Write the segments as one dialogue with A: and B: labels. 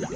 A: Na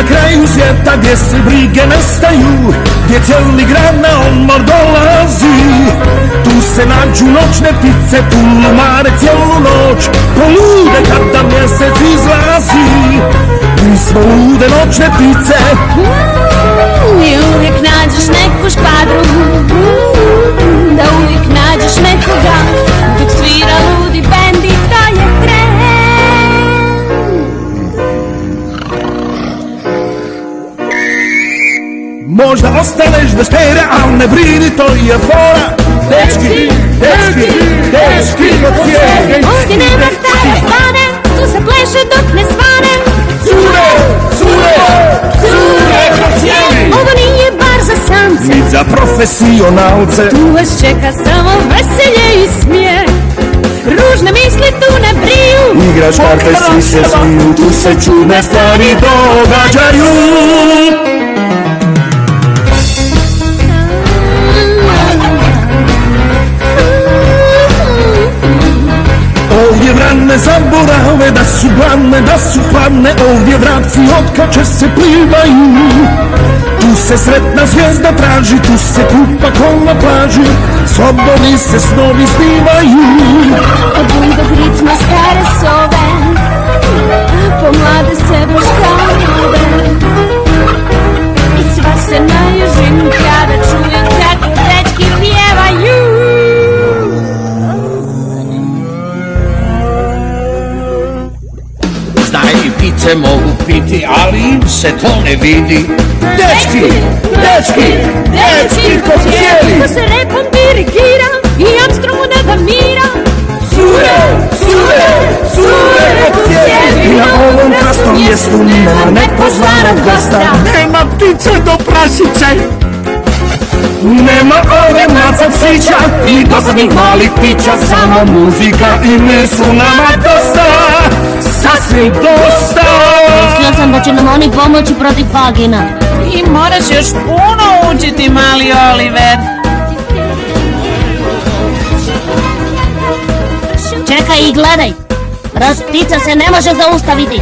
A: kraju svijeta gdje se brige nestaju, gdje cijeli grad na odmor dolazi. Tu se nađu noćne ptice, tu lumare cijelu noć, polude kada mjesec izlazi. Mi smo lude noćne ptice.
B: I uvijek nađeš neku škvadru, da uvijek nađeš nekoga, dok svira ludi bend i to je tren.
A: Možda ostaneš bez pere, al ne brini, to je fora. Dečki, dečki, dečki od cijeli.
B: Ovdje nema stare spane, tu se pleše dok ne svane.
A: Cure, cure, cure od cijeli.
B: Ovo nije bar za samce,
A: ni za profesionalce.
B: tu vas čeka samo veselje i smijeh. Ružne misli tu ne briju,
A: Igraš karte, svi se smiju, tu se čudne stvari događaju. Ovdje vrane zaborave da su gladne, da su hladne. Ovdje vrapci otkače se plivaju. Tu se sretna zvijezda traži, tu se kupa ko na plaži. Slobodni se snovi snimaju.
B: od bundog ritma stare sove, pomlade se boškave. I sva se naježim kada čujem kako dečki pjevaju.
A: I ptice mogu piti, ali im se to ne vidi. Dečki, dečki, dečki ko cijeli.
B: Ko se repom dirigira i Armstrongu ne da mira.
A: Cure, cure, cure ko cijeli. I na ovom krasnom mjestu nema nepozvanog gosta. Nema ptice do prasice, nema ove mlaca psića i dosadnih malih pića. Samo muzika i mi su nama dosta, sasvim dosta.
B: Mislio sam da će nam oni pomoći protiv vagina.
C: I moraš još puno učiti, mali Oliver.
B: Čekaj i gledaj, rast ptica se ne može zaustaviti.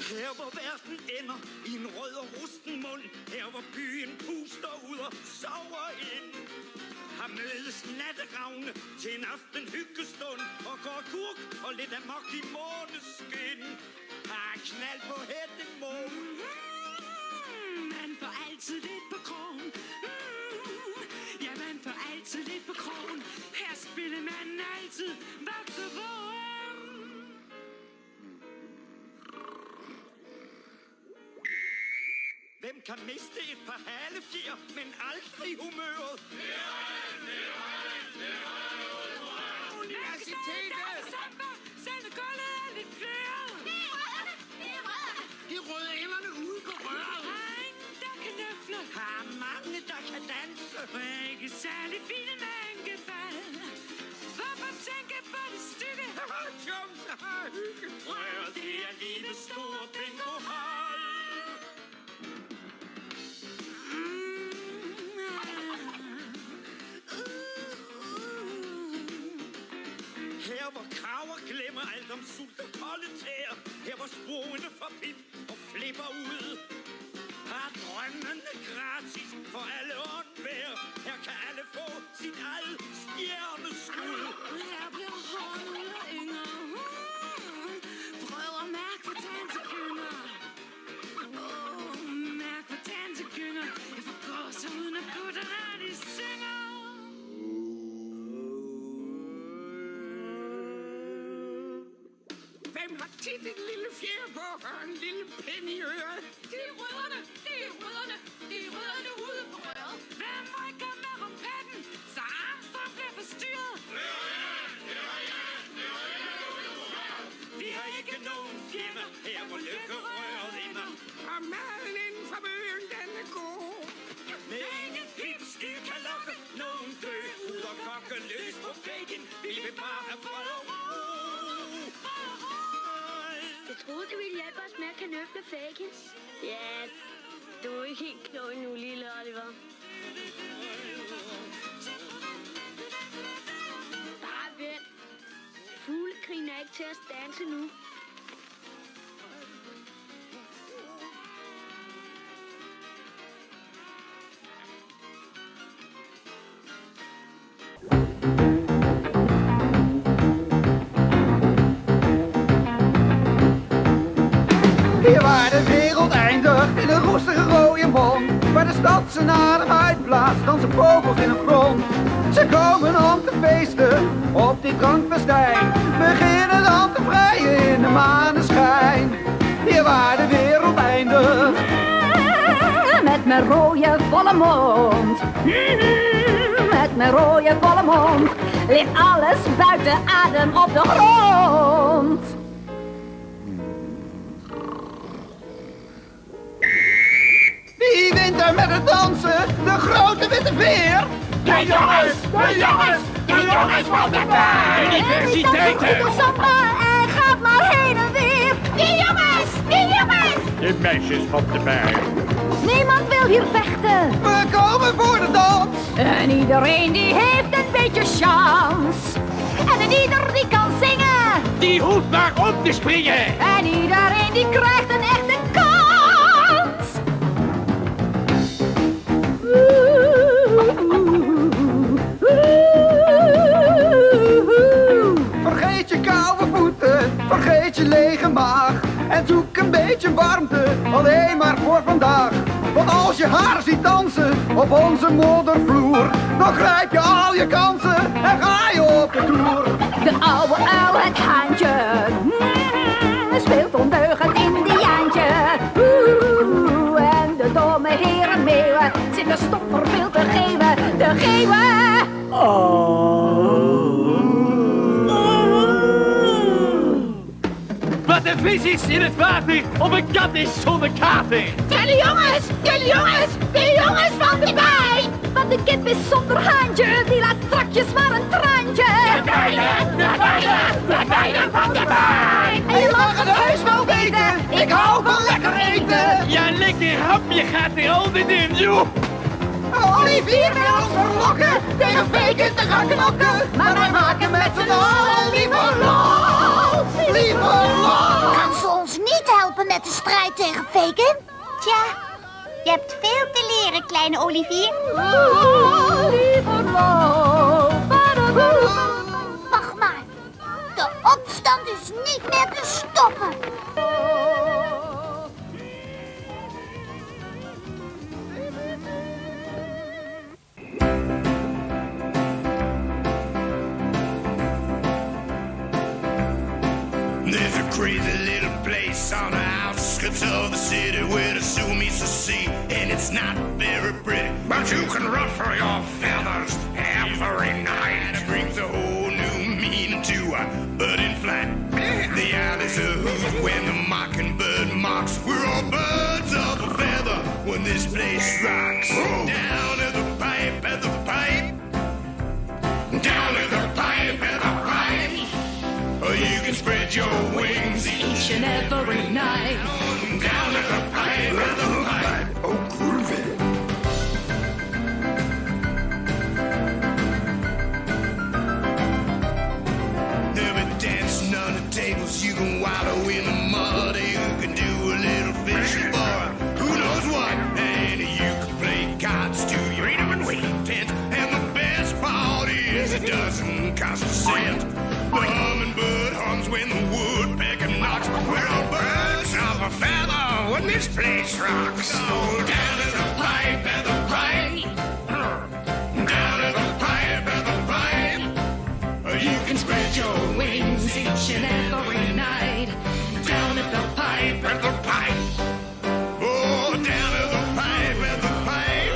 D: Her hvor verden ender i en rød og rusten mund, her hvor byen puster ud og sover ind, har mødes natteravne til en aften hyggestund og går kurk og lidt amok i måneskin. Har knald på hætten mål. Man får altid lidt på krogen. Ja, man får altid lidt på krogen. Her spiller man altid voksevågen. Hvem kan miste et par halefjer, men aldrig humøret? Universitetet! Selve gulvet er lidt fløret. De røde enderne ude på røret. Har ingen, der kan løfle. Har mange, der kan danse. Og ikke særlig fine mængdefald. Hvorfor tænke på det stykke? Jums har hygge. Røret, det er lille store bingohold. Her hvor kraver glemmer alt om sult og kolde tæer. Her hvor sporene får pip og flipper ud. Har drømmene gratis for alle åndvær. Her kan alle få sit eget stjerneskud. Her bliver hånden og yngre. Prøv at mærke på tansekynger. Mærk på tansekynger. Jeg får gås uden at gutte, når de synger. Hvem har tit et lille fjer på og en lille pind i øret? Det er rødderne, det er rødderne, det er rødderne ude på røret. Hvem rykker med rumpetten, så Armstrong bliver forstyrret? Vi har ikke nogen fjender her, hvor lykkerøret ender. Og maden inden for byen, den er god. Med ingen pips, I kan lokke nogen dø. Ud og kokke løs på Fagin. Vi vil bare have fred og ro.
B: Jeg troede, det ville hjælpe os med at kanøfle Fagin. Ja, du er ikke helt klog endnu, lille Oliver. Bare vent. Fuglekrigen er ikke til at standse nu.
E: Hier waar de wereld eindigt in een roestige rode mond. Waar de stad zijn adem uitblaast, dansen vogels in het grond. Ze komen om te feesten op dit drankfestijn. Beginnen dan te vrijen in de maneschijn. Hier waar de wereld eindigt.
F: Met mijn rode volle mond. Met mijn rode volle mond. Ligt alles buiten adem op de grond.
E: Wie wint er met het dansen? De grote witte veer?
A: De jongens van de universiteiten.
F: De samba en gaat maar heen en weer. Die jongens!
A: De meisjes van de bij.
F: Niemand wil hier vechten.
E: We komen voor de dans.
F: En iedereen die heeft een beetje chance. En ieder die kan zingen.
A: Die hoeft maar op te springen.
F: En iedereen die krijgt een echte kans.
E: Vergeet je koude voeten, vergeet je lege maag. En zoek een beetje warmte, alleen maar voor vandaag. Want als je haar ziet dansen op onze moddervloer, dan grijp je al je kansen en ga je op de toer.
F: De oude uil, het haantje, speelt ondeugend indiaantje. En de domme heren meeuwen zitten stok voor veel te geven,
A: Wat een vis is in het water of een kat is zonder kater.
F: De jongens van de bij! Want de kip is zonder haantje, die laat strakjes maar een traantje.
A: De meiden van de bij.
E: En je mag het heus wel weten, ik hou van lekker eten.
A: Ja, lekker hapje gaat er altijd in, joh.
E: Olivier wil ons verlokken, tegen Fagin te gaan knokken. Maar wij maken met z'n allen liever lol,
G: Kan ze ons niet helpen met de strijd tegen Fagin? Tja, je hebt veel te leren, kleine Olivier. Wacht maar, de opstand is niet meer te stoppen.
D: There's a crazy little place on the outskirts of the city where the zoo meets the sea, and it's not very pretty, but you can ruffle your feathers every night. It brings a whole new meaning to a bird in flight. The owl is a hoot when the mockingbird mocks. We're all birds of a feather when this place rocks. Down at the pipe, at the pipe. Down at the pipe, at the pipe. Or you can spread your wings each and every night. Down at the pipe, at the pipe. Oh, groovy. They'll be dancing on the tables. You can wallow in the mud. You can do a little fishing for who knows what. And you can play cards to your freedom and content. And the best part is it doesn't cost a cent. The hummingbird hums when the woodpecker knocks. We're all birds of a feather when this place rocks. Oh, down to the pipe and the pipe. Down to the pipe and the pipe. You can spread your wings each and every night. Down at the pipe and the pipe. Oh, down to the pipe and the pipe.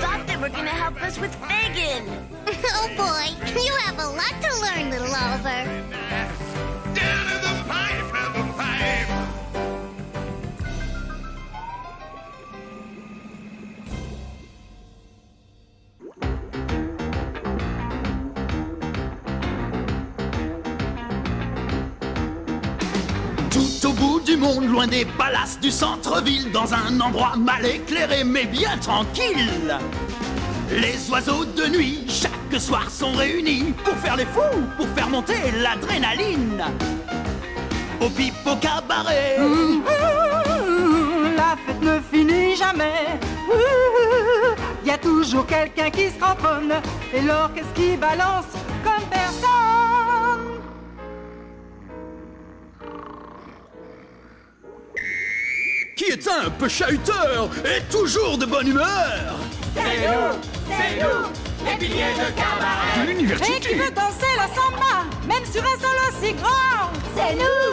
G: Thought they were gonna help us with Fagin. Oh boy, you have a lot to learn, little Oliver.
D: Down to the pipe and the pipe.
H: bout du monde, loin des palaces du centre-ville, dans un endroit mal éclairé mais bien tranquille. Les oiseaux de nuit, chaque soir, sont réunis pour faire les fous, pour faire monter l'adrénaline. Au pipeau cabaret.
E: La fête ne finit jamais. Y a toujours quelqu'un qui se cramponne et l'orchestre qui balance comme personne.
H: Qui est un peu chahuteur et toujours de bonne humeur.
E: C'est nous, les piliers de cabaret.
H: De l'université.
E: Et qui veut danser la samba, même sur un sol aussi grand.
G: C'est nous.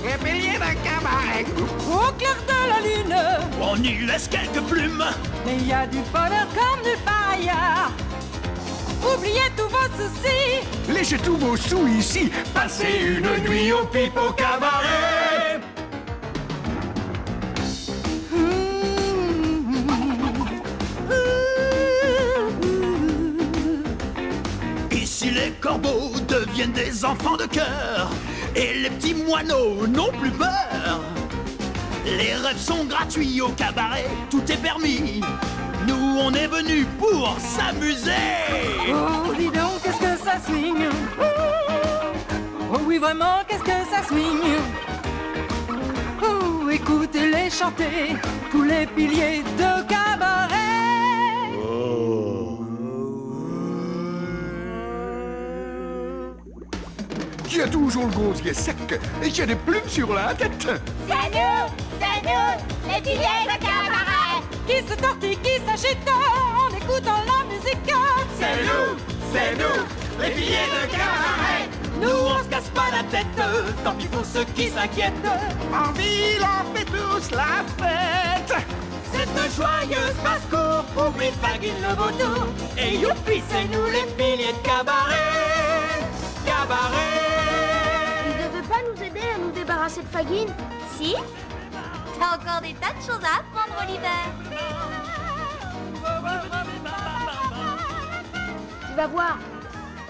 E: Les piliers de cabaret. Au clair de la lune.
H: On y laisse quelques plumes.
E: Mais il y a du bonheur comme nulle part ailleurs. Oubliez tous vos soucis.
A: Laissez tous vos sous ici. Passez une nuit au pipeau cabaret.
H: Ici les corbeaux deviennent des enfants de cœur et les petits moineaux n'ont plus peur. Les rêves sont gratuits au cabaret, tout est permis. Nous on est venus pour s'amuser.
E: Oh, dis donc, qu'est-ce que ça swing. Oh oui, vraiment, qu'est-ce que ça swing. Oh, écoutez-les chanter, tous les piliers de cabaret.
A: Qui a toujours le gosier sec et qui a des plumes sur la tête.
G: C'est nous, les piliers de cabaret.
E: Qui se tortille, qui s'agite en écoutant la musique.
H: C'est nous, les piliers de cabaret. Nous on se casse pas la tête, tant pis pour ceux qui s'inquiètent.
A: En ville, on fait tous la fête.
H: Cette joyeuse basse-cour, oublie Fagin le vautour. Et youpi, c'est nous les piliers de cabaret. Cabaret.
B: Il ne veut pas nous aider à nous débarrasser de Fagin?
G: Si? T'as encore des tas de choses à apprendre, Oliver.
B: Tu vas voir.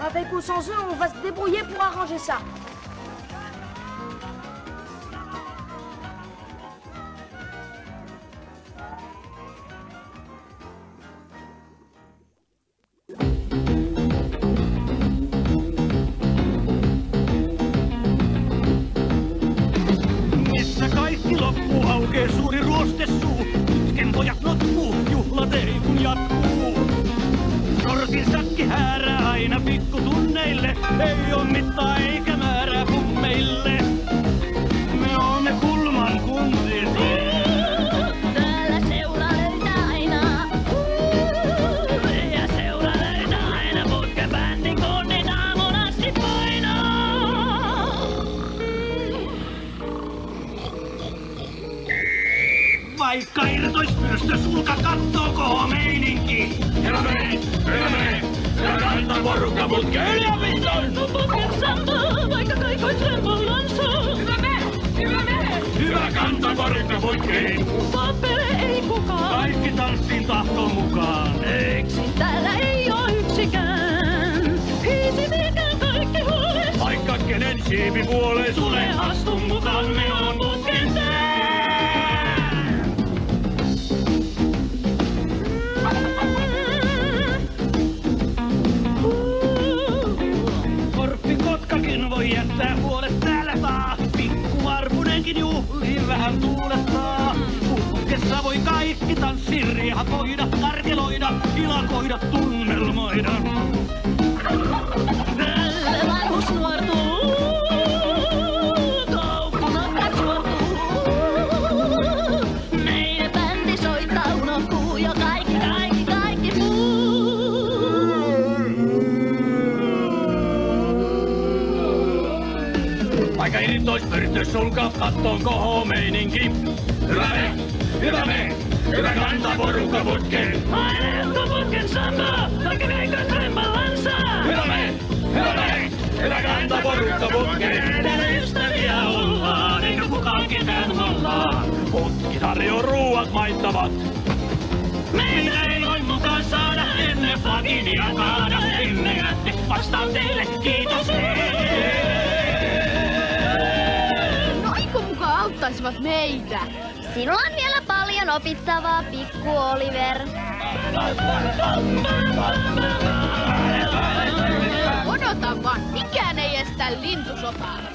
B: Avec ou sans eux, on va se débrouiller pour arranger ça.
D: Missä kaikki loppuu, aukee suuri ruostesuu. Putken pojat notkuu, juhlat ei kun jatkuu. Sortin säkki häärää aina pikkutunneille. Ei oo mittaa eikä määrää pummeille. Me oomme kulman kunti.
B: Täällä seura löytää aina.
D: Ja seura löytää aina putkebändin konnin aamun asti painaa. Vaikka irtoispyrstö sulka kattoo koko meininki. Herra menee, herra kantaa porukka putkeen yliopiston.
B: No putken samba, vaikka kaikois rempallansa.
D: Hyvä kantaa porukka putkeen.
B: Papere ei kukaan.
D: Kaikki tanssin tahton mukaan.
B: Yksin täällä ei oo yksikään. Hiisi mikään kaikki huoles.
D: Vaikka kenen siipi puolee sule astu mukaan, me on putken tää. Korppi Kotkakin voi jättää huolet täällä taas. Pikku Varpunenkin juhlii vähän tuulestaa. Putkessa voi kaikki tanssia, riehakoida, karkeloida, ilakoida, tunnelmoida.
B: Tälle vanhus nuortuu. Toukunokka suortuu. Meidän bändi soittaa, unohtuu jo kaikki muu.
D: Vaikka irtoispyrstö sulkaa kattoon koho meininki. Hyvä kantaa porukka putkeen.
B: Aina putken samba, vaikka kaikois rempallansa.
D: Hyvä kantaa porukka putkeen.
B: Täällä ystäviä ollaan, eikä kukaan ketään mollaa.
D: Putki tarjoaa ruuat maittavat.
B: Meitä ei voi mukaan saada ennen Faginia kaada. Sinnekästi vastaan teille, kiitos.
G: No
I: auttaisivat meitä.
J: Sinulla on vielä paljon opittavaa, pikku Oliver.
I: Odota vaan, mikään ei estä lintusotaa.